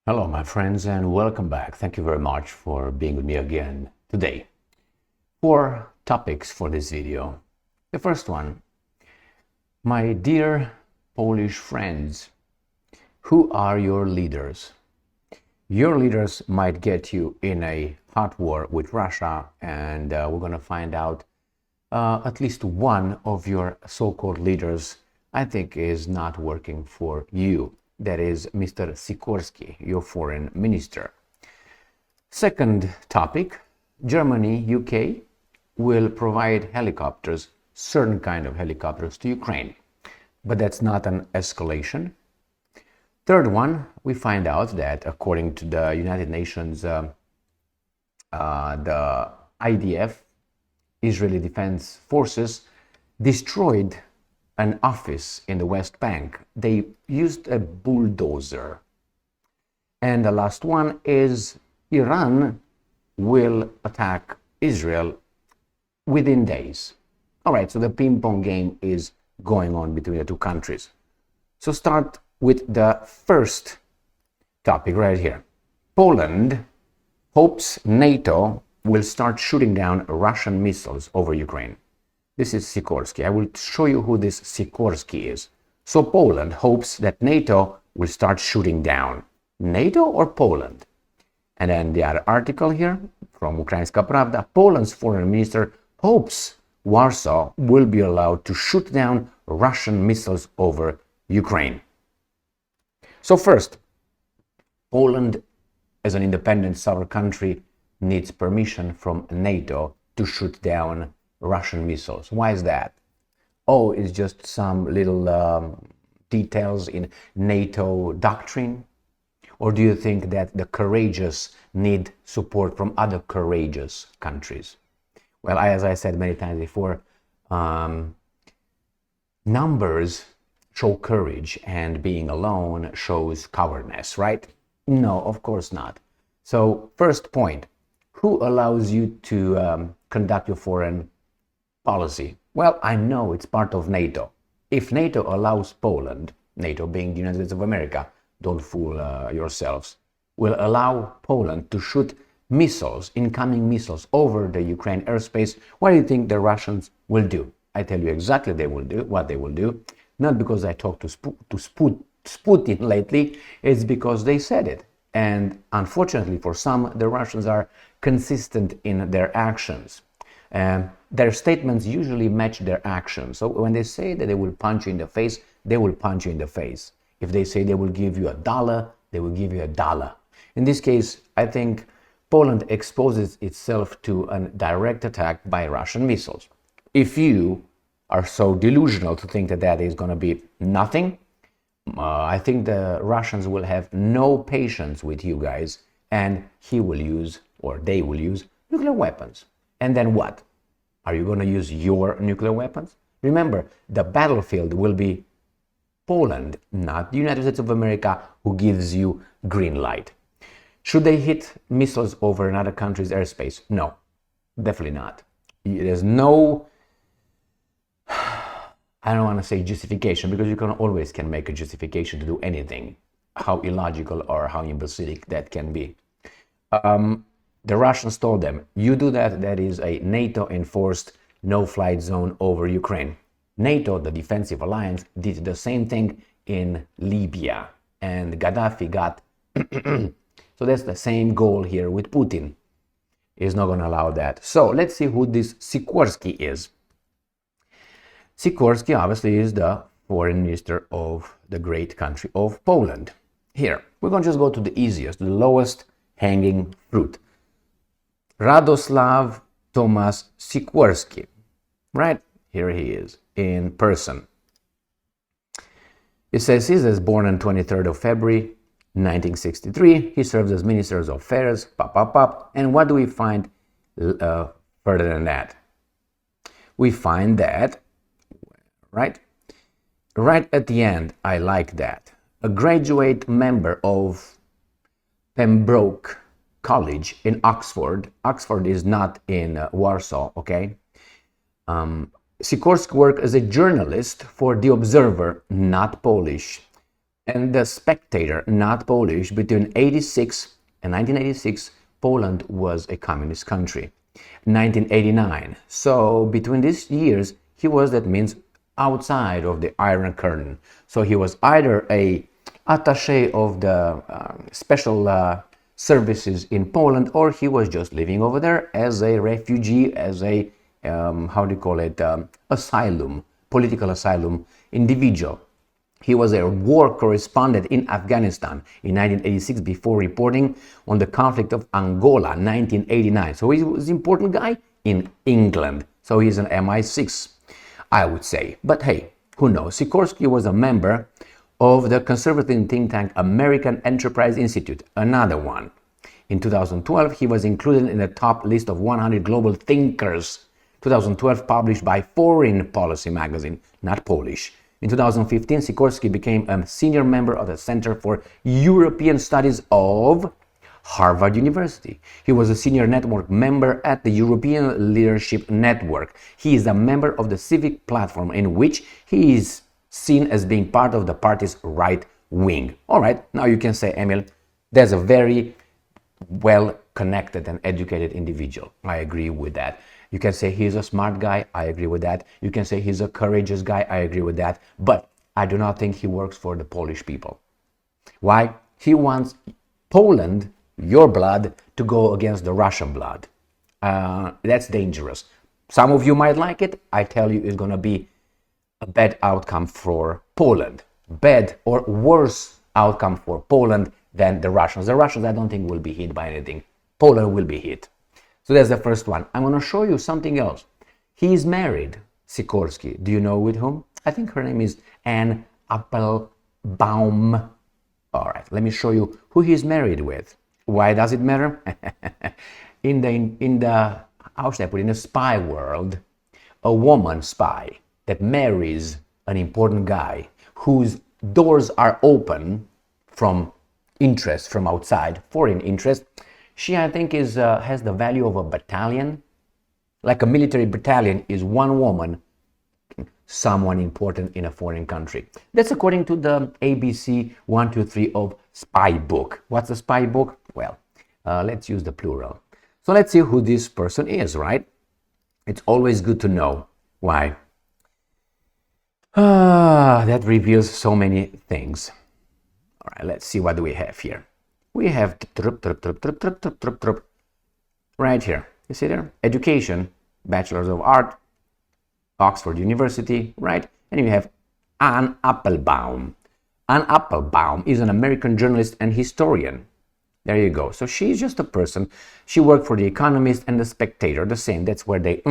Hello, my friends, and welcome back. Thank you very much for being with me again today. 4 topics for this video. The first one, my dear Polish friends, who are your leaders? Your leaders might get you in a hot war with Russia, and we're going to find out at least one of your so-called leaders, I think, is not working for you. That is Mr. Sikorski, your foreign minister. Second topic, Germany, UK will provide helicopters, certain kind of helicopters to Ukraine, but that's not an escalation. Third one, we find out that according to the United Nations, the IDF, Israeli Defense Forces, destroyed an office in the West Bank. They used a bulldozer. And the last one is Iran will attack Israel within days. All right, so the ping pong game is going on between the two countries. So start with the first topic right here. Poland hopes NATO will start shooting down Russian missiles over Ukraine. This is Sikorski. I will show you who this Sikorski is. So Poland hopes that NATO will start shooting down. NATO or Poland? And then the other article here from Ukrainska Pravda, Poland's foreign minister hopes Warsaw will be allowed to shoot down Russian missiles over Ukraine. So first, Poland as an independent sovereign country needs permission from NATO to shoot down Russian missiles. Why is that? Oh, it's just some little details in NATO doctrine? Or do you think that the courageous need support from other courageous countries? Well, as I said many times before, numbers show courage and being alone shows cowardice, right? No, of course not. So first point, who allows you to conduct your foreign policy? Well, I know it's part of NATO. If NATO allows Poland, NATO being the United States of America, don't fool yourselves, will allow Poland to shoot missiles, incoming missiles over the Ukraine airspace, what do you think the Russians will do? I tell you exactly what they will do. Not because I talked to Putin lately, it's because they said it. And unfortunately for some, the Russians are consistent in their actions. Their statements usually match their actions. So when they say that they will punch you in the face, they will punch you in the face. If they say they will give you $1, they will give you $1. In this case, I think Poland exposes itself to a direct attack by Russian missiles. If you are so delusional to think that that is going to be nothing, I think the Russians will have no patience with you guys, and he will use, or they will use, nuclear weapons. And then what? Are you going to use your nuclear weapons? Remember, the battlefield will be Poland, not the United States of America, who gives you green light. Should they hit missiles over another country's airspace? No, definitely not. There's no, I don't want to say justification, because you always can make a justification to do anything, how illogical or how imbecilic that can be. The Russians told them, you do that, that is a NATO-enforced no-flight zone over Ukraine. NATO, the defensive alliance, did the same thing in Libya, and Gaddafi got... So that's the same goal here with Putin. He's not going to allow that. So let's see who this Sikorski is. Sikorski obviously is the foreign minister of the great country of Poland. Here, we're going to just go to the easiest, the lowest hanging fruit. Radoslav Tomasz Sikorski, right? Here he is, in person. It says he was born on 23rd of February, 1963. He serves as Minister of Affairs, and what do we find further than that? We find that, right at the end, I like that, a graduate member of Pembroke College in Oxford. Oxford is not in Warsaw, okay? Sikorski worked as a journalist for The Observer, not Polish, And the Spectator, not Polish, between 86 and 1986, Poland was a communist country. 1989, so between these years, that means outside of the Iron Curtain. So he was either a attaché of the special services in Poland, or he was just living over there as a refugee, as a, how do you call it, asylum, political asylum individual. He was a war correspondent in Afghanistan in 1986 before reporting on the conflict of Angola 1989. So he was an important guy in England. So he's an MI6, I would say. But hey, who knows? Sikorski was a member of the conservative think tank American Enterprise Institute, another one. In 2012, he was included in the top list of 100 global thinkers, 2012 published by Foreign Policy magazine, not Polish. In 2015, Sikorski became a senior member of the Center for European Studies of Harvard University. He was a senior network member at the European Leadership Network. He is a member of the Civic Platform, in which he is seen as being part of the party's right wing. All right, now you can say, Emil, there's a very well-connected and educated individual. I agree with that. You can say he's a smart guy. I agree with that. You can say he's a courageous guy. I agree with that. But I do not think he works for the Polish people. Why? He wants Poland, your blood, to go against the Russian blood. That's dangerous. Some of you might like it. I tell you, it's going to be a bad outcome for Poland. Bad or worse outcome for Poland than the Russians. The Russians, I don't think, will be hit by anything. Poland will be hit. So that's the first one. I'm going to show you something else. He is married, Sikorski. Do you know with whom? I think her name is Anne Applebaum. All right, let me show you who he's married with. Why does it matter? in the how should I put it, in the spy world, a woman spy that marries an important guy whose doors are open from interest from outside, foreign interest, she, I think, has the value of a battalion. Like a military battalion is one woman, someone important in a foreign country. That's according to the ABC 123 of spy book. What's a spy book? Well, let's use the plural. So let's see who this person is, right? It's always good to know. Why? That reveals so many things. All right, let's see what do we have here. We have right here. You see there? Education, Bachelor's of Art, Oxford University, right? And you have Anne Applebaum. Anne Applebaum is an American journalist and historian. There you go. So she's just a person. She worked for The Economist and The Spectator, the same. That's where they,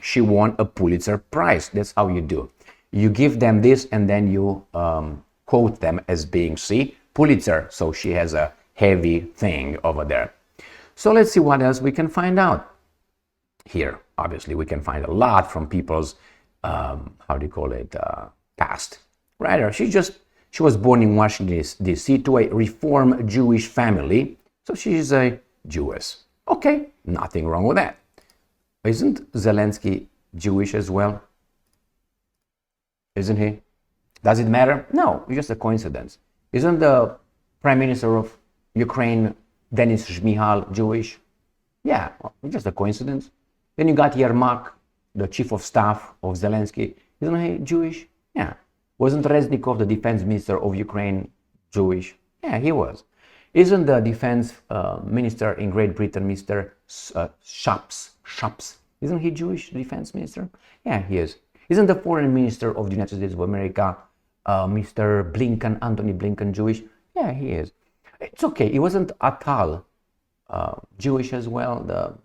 she won a Pulitzer Prize. That's how you do. You give them this and then you quote them as being, see, Pulitzer. So she has a heavy thing over there. So let's see what else we can find out. Here, obviously, we can find a lot from people's, how do you call it, past. Right? She was born in Washington, D.C. to a Reform Jewish family. So she is a Jewess. Okay, nothing wrong with that. Isn't Zelensky Jewish as well? Isn't he? Does it matter? No, it's just a coincidence. Isn't the Prime Minister of Ukraine, Denis Shmyhal, Jewish? Yeah, well, it's just a coincidence. Then you got Yermak, the chief of staff of Zelensky. Isn't he Jewish? Yeah. Wasn't Reznikov, the defense minister of Ukraine, Jewish? Yeah, he was. Isn't the defense minister in Great Britain, Mr. Shapps, isn't he Jewish, defense minister? Yeah, he is. Isn't the foreign minister of the United States of America, Mr. Blinken, Antony Blinken, Jewish? Yeah, he is. It's okay. It wasn't Attal Jewish as well, the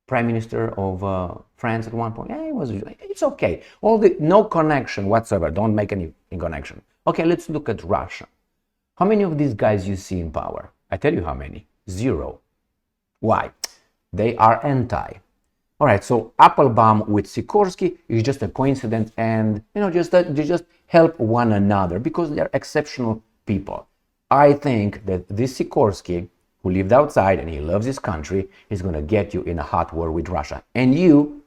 prime minister of France at one point. Yeah, it was. It's okay. No connection whatsoever. Don't make any connection. Okay, let's look at Russia. How many of these guys you see in power? I tell you how many. 0. Why? They are anti. All right, so Applebaum with Sikorski is just a coincidence, and they just help one another because they're exceptional people. I think that this Sikorski, who lived outside and he loves his country, is going to get you in a hot war with Russia, and you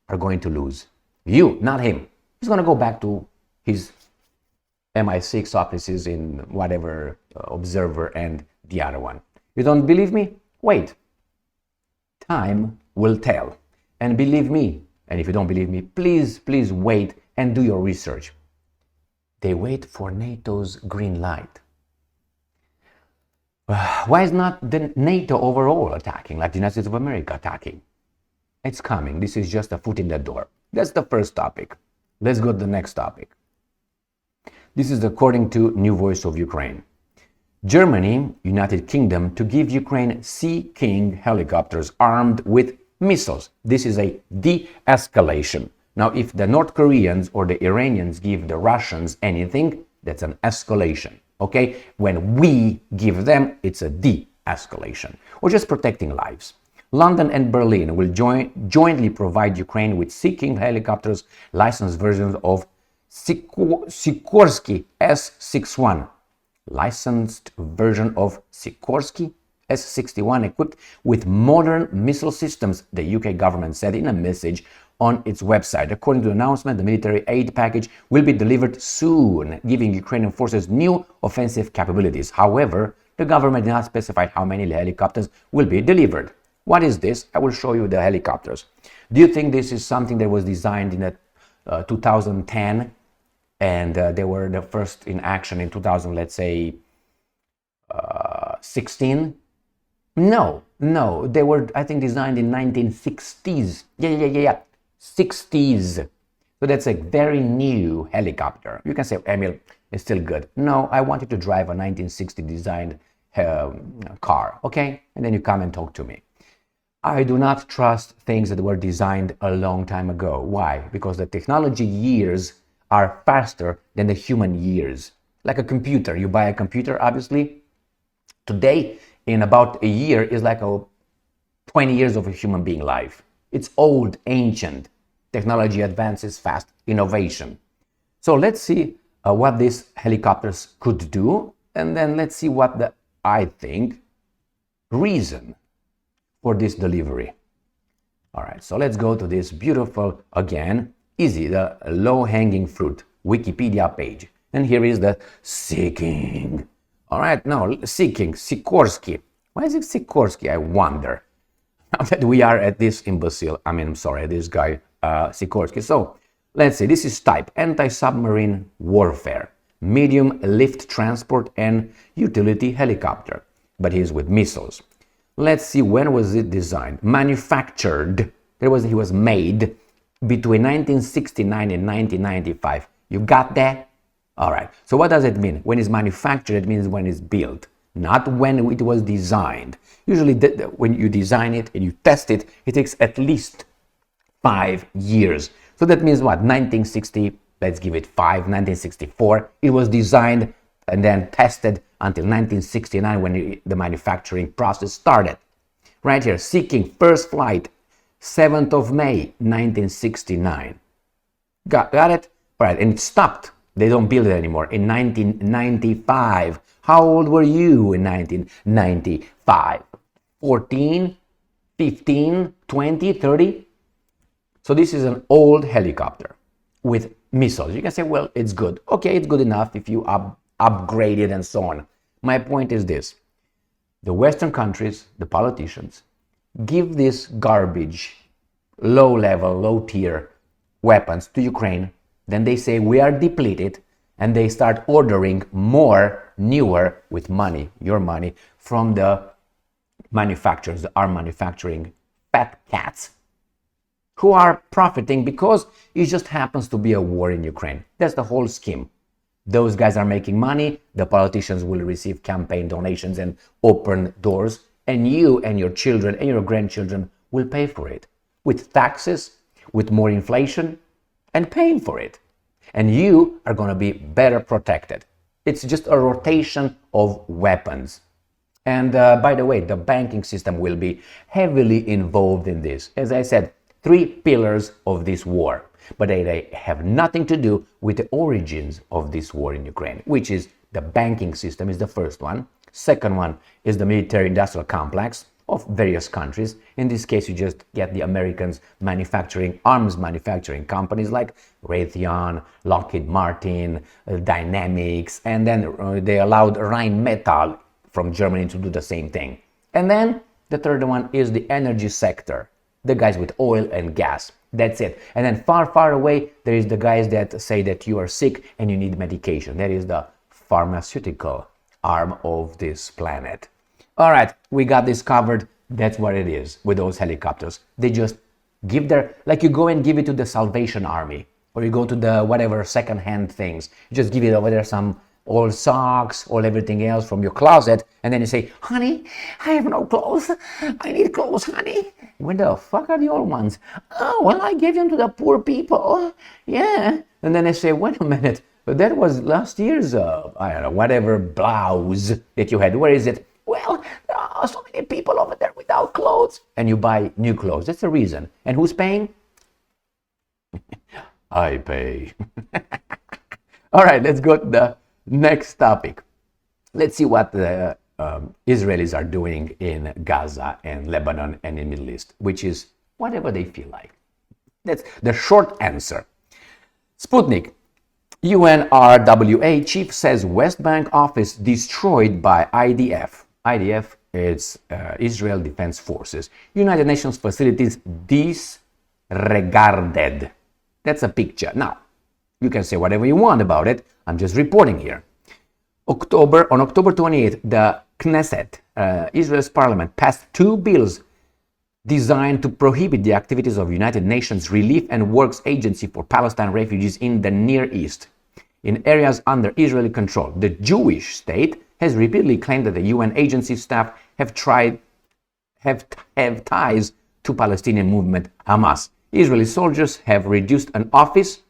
are going to lose. You, not him. He's going to go back to his MI6 offices in whatever observer and the other one. You don't believe me? Wait. Time will tell. And believe me, and if you don't believe me, please wait and do your research. They wait for NATO's green light. Why is not the NATO overall attacking, like the United States of America attacking? It's coming. This is just a foot in the door. That's the first topic. Let's go to the next topic. This is according to New Voice of Ukraine. Germany, United Kingdom, to give Ukraine Sea King helicopters armed with missiles. This is a de-escalation. Now, if the North Koreans or the Iranians give the Russians anything, that's an escalation. Okay? When we give them, it's a de-escalation. Or just protecting lives. London and Berlin will jointly provide Ukraine with Sea King helicopters, licensed versions of Sikorski S-61. Licensed version of Sikorski S-61 equipped with modern missile systems, the UK government said in a message on its website. According to the announcement, the military aid package will be delivered soon, giving Ukrainian forces new offensive capabilities. However, the government did not specify how many helicopters will be delivered. What is this? I will show you the helicopters. Do you think this is something that was designed in 2010 and they were the first in action in 2000, let's say, 16? No, they were, I think, designed in 1960s. Yeah. 60s. So that's a very new helicopter. You can say, Emil, it's still good. No, I wanted to drive a 1960 designed car, okay? And then you come and talk to me. I do not trust things that were designed a long time ago. Why? Because the technology years are faster than the human years. Like a computer. You buy a computer, obviously. Today, in about a year, is like 20 years of a human being life. It's old, ancient. Technology advances fast. Innovation. So let's see what these helicopters could do. And then let's see what the, I think, reason for this delivery. All right, so let's go to this beautiful, again, easy, the low-hanging fruit Wikipedia page. And here is the Sea King. All right, no, Sea King, Sikorski. Why is it Sikorski, I wonder? Now that we are at this imbecile, this guy, Sikorski. So, let's see, this is type, anti-submarine warfare, medium lift transport and utility helicopter. But he's with missiles. Let's see, when was it designed? Manufactured. He was made between 1969 and 1995. You got that? All right. So what does it mean? When it's manufactured, it means when it's built, not when it was designed. Usually when you design it and you test it, it takes at least 5 years. So that means what? 1960, let's give it 1964. It was designed and then tested until 1969 when the manufacturing process started. Right here, Sea King first flight, 7th of May, 1969. Got it? All right, and it stopped. They don't build it anymore. In 1995. How old were you in 1995? 14, 15, 20, 30? So this is an old helicopter with missiles. You can say, well, it's good. Okay, it's good enough if you upgrade it and so on. My point is this. The Western countries, the politicians, give this garbage, low-level, low-tier weapons to Ukraine. Then they say we are depleted, and they start ordering more, newer, with money, your money, from the manufacturers that are manufacturing fat cats who are profiting because it just happens to be a war in Ukraine. That's the whole scheme. Those guys are making money, the politicians will receive campaign donations and open doors, and you and your children and your grandchildren will pay for it with taxes, with more inflation, and paying for it. And you are going to be better protected. It's just a rotation of weapons. And by the way, the banking system will be heavily involved in this. As I said, 3 pillars of this war. But they have nothing to do with the origins of this war in Ukraine, which is the banking system is the first one. Second one is the military-industrial complex. of various countries. In this case, you just get the Americans manufacturing, arms manufacturing companies like Raytheon, Lockheed Martin, Dynamics, and then they allowed Rheinmetall from Germany to do the same thing. And then the third one is the energy sector, the guys with oil and gas. That's it. And then far, far away, there is the guys that say that you are sick and you need medication. That is the pharmaceutical arm of this planet. All right, we got this covered. That's what it is with those helicopters. They just give their, like you go and give it to the Salvation Army, or you go to the whatever second-hand things. You just give it over there some old socks, all everything else from your closet, and then you say, honey, I have no clothes. I need clothes, honey. Where the fuck are the old ones? Oh, well, I gave them to the poor people. Yeah. And then I say, wait a minute, but that was last year's, I don't know, whatever blouse that you had. Where is it? Well, there are so many people over there without clothes. And you buy new clothes. That's the reason. And who's paying? I pay. All right, let's go to the next topic. Let's see what the Israelis are doing in Gaza and Lebanon and in the Middle East, which is whatever they feel like. That's the short answer. Sputnik. UNRWA chief says West Bank office destroyed by IDF. IDF is Israel Defense Forces. United Nations facilities disregarded. That's a picture. Now, you can say whatever you want about it. I'm just reporting here. On October 28th, the Knesset, Israel's parliament, passed 2 bills designed to prohibit the activities of United Nations Relief and Works Agency for Palestine refugees in the Near East, in areas under Israeli control. The Jewish state has repeatedly claimed that the UN agency staff have ties to Palestinian movement Hamas. Israeli soldiers have reduced an office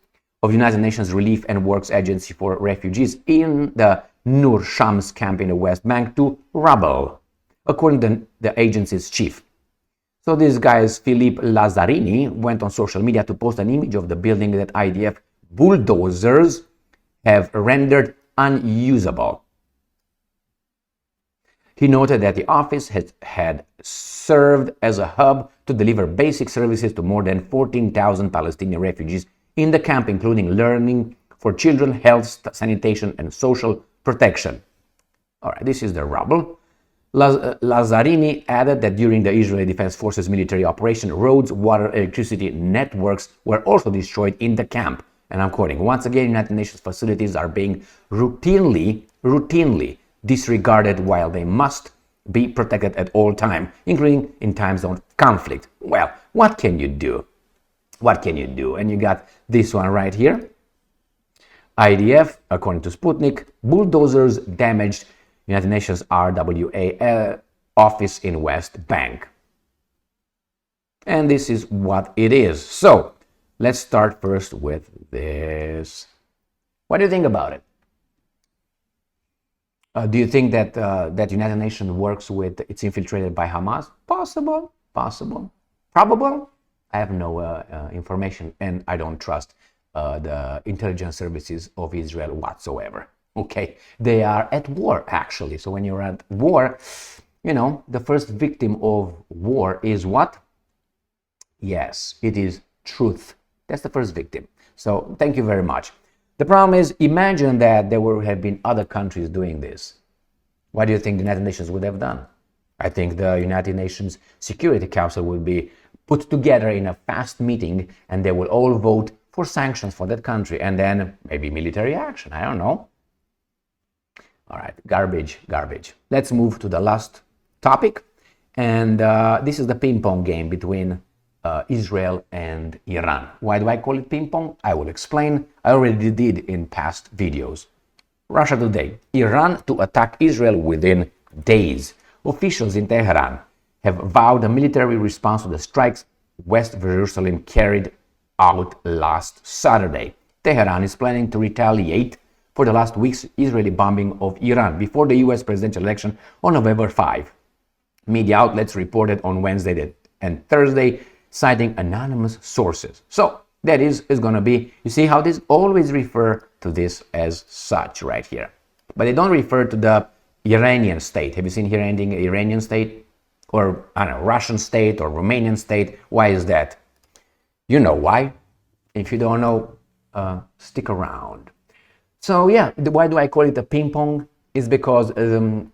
of United Nations Relief and Works Agency for Refugees in the Nur Shams camp in the West Bank to rubble, according to the agency's chief. So this guy, Philippe Lazzarini, went on social media to post an image of the building that IDF bulldozers have rendered unusable. He noted that the office had served as a hub to deliver basic services to more than 14,000 Palestinian refugees in the camp, including learning for children, health, sanitation, and social protection. All right, this is the rubble. Lazzarini added that during the Israeli Defense Forces military operation, roads, water, electricity networks were also destroyed in the camp. And I'm quoting, once again, United Nations facilities are being routinely disregarded while they must be protected at all times, including in times of conflict. Well, what can you do? What can you do? And you got this one right here. IDF, according to Sputnik, bulldozers damaged United Nations RWA office in West Bank. And this is what it is. So, let's start first with this. What do you think about it? Do you think that that United Nations works with, it's infiltrated by Hamas? Possible, probable. I have no information, and I don't trust the intelligence services of Israel whatsoever. Okay, they are at war actually. So when you're at war, you know, the first victim of war is what? Yes, it is truth. That's the first victim. So thank you very much. The problem is, imagine that there would have been other countries doing this. What do you think the United Nations would have done? I think the United Nations Security Council will be put together in a fast meeting and they will all vote for sanctions for that country and then maybe military action. I don't know. All right, garbage. Let's move to the last topic. And this is the ping pong game between Israel and Iran. Why do I call it ping pong? I will explain. I already did in past videos. Russia today. Iran to attack Israel within days. Officials in Tehran have vowed a military response to the strikes West Jerusalem carried out last Saturday. Tehran is planning to retaliate for the last week's Israeli bombing of Iran before the US presidential election on November 5. Media outlets reported on Wednesday and Thursday, citing anonymous sources. So that is going to be, you see how this always refer to this as such right here. But they don't refer to the Iranian state. Have you seen here ending Iranian state? or I don't know, Russian state or Romanian state. Why is that? You know why. If you don't know, stick around. So yeah, why do I call it a ping pong? It's because in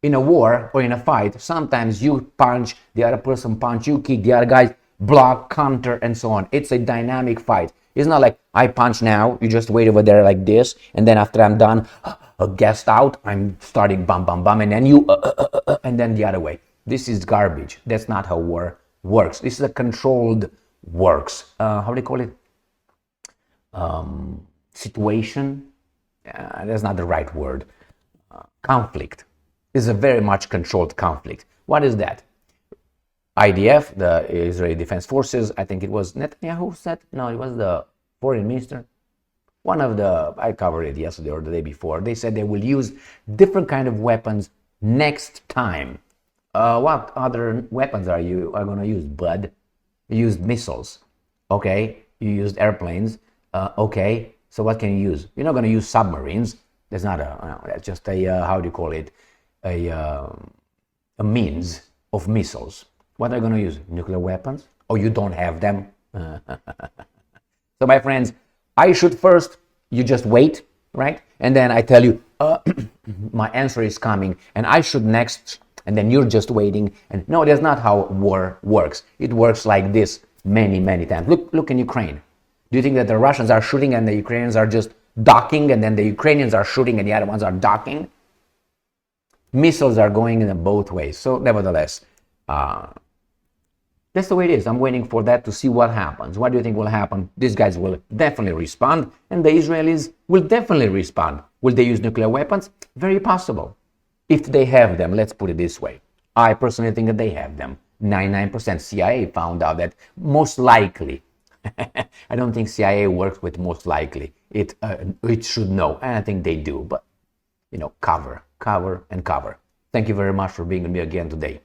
a war or in a fight, sometimes you punch, the other person punch, you kick, the other guy block, counter, and so on. It's a dynamic fight. It's not like I punch now, you just wait over there like this, and then after I'm done, gassed out, I'm starting bam, bam, bam, and then you, and then the other way. This is garbage. That's not how war works. This is a controlled works. How do you call it? Situation. That's not the right word. Conflict is a very much controlled conflict. What is that? IDF, the Israeli Defense Forces, I think it was Netanyahu who said, no, it was the foreign minister. One of the, I covered it yesterday or the day before. They said they will use different kind of weapons next time. What other weapons are going to use, bud? You used missiles, okay? You used airplanes, okay? So what can you use? You're not going to use submarines. That's not that's just a, how do you call it? A means of missiles. What are you going to use? Nuclear weapons? Oh, you don't have them? So my friends, I shoot first, you just wait, right? And then I tell you, my answer is coming, and I shoot next, and then you're just waiting. And no, that's not how war works. It works like this many, many times. Look in Ukraine. Do you think that the Russians are shooting and the Ukrainians are just docking, and then the Ukrainians are shooting and the other ones are docking? Missiles are going in both ways. So nevertheless, that's the way it is. I'm waiting for that to see what happens. What do you think will happen? These guys will definitely respond, and the Israelis will definitely respond. Will they use nuclear weapons? Very possible. If they have them, let's put it this way. I personally think that they have them. 99% CIA found out that most likely. I don't think CIA works with most likely. It should know, and I think they do. But, cover, and cover. Thank you very much for being with me again today.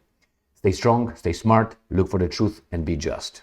Stay strong, stay smart, look for the truth, and be just.